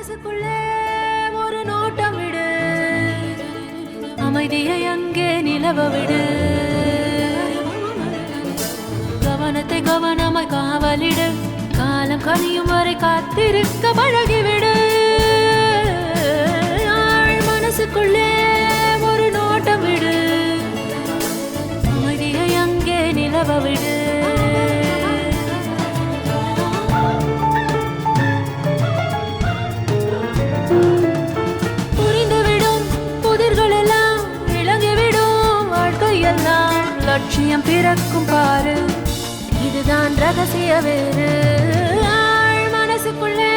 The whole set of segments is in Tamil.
மனசுக்குள்ளே ஒரு நோட்டம் விடு, அமைதியை அங்கே நிலவ விடு, கவனத்தை கவனமாய் காவலிடு, காலம் கனியும் வரை காத்திருக்க பழகிவிடு. மனசுக்குள்ளே ஒரு நோட்டம் விடு, அமைதியை அங்கே நிலவ விடு. புரிந்துவிடும் புதிர்கள் எல்லாம் விளங்கிவிடும், வாழ்க்கையெல்லாம் லட்சியம் பிறக்கும் பாரு, இதுதான் ரகசிய வேறு. மனசுக்குள்ளே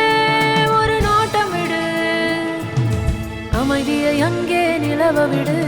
ஒரு நோட்டம் விடு, அமைதியை அங்கே நிலவ விடு.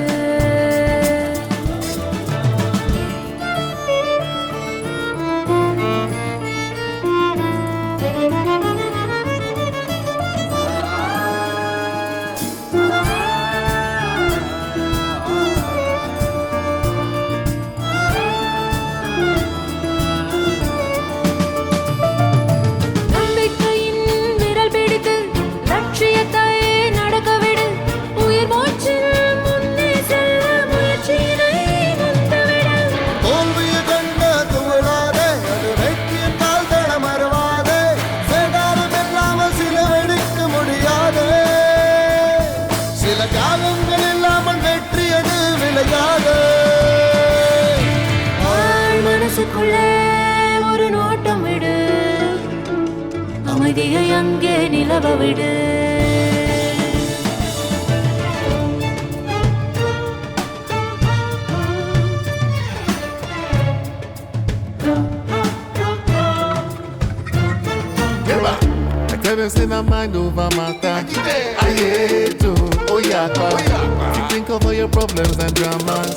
மனசுக்குள்ளே ஒரு நோட்டம் விடு, அமைதியை அங்கே நிலவ விடு. Say my mind over matter. I hate to, oh yeah, you think of all your problems and dramas.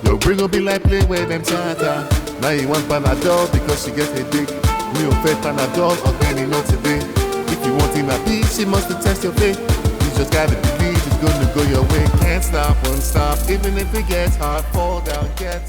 Your brain will be like play where them chatter. Now you want Panadol because she gets a dick. Me will fed Panadol or any not today. If you want in a beach, she must test your faith. You just gotta believe it's gonna go your way. Can't stop, won't stop. Even if it gets hard, fall down, get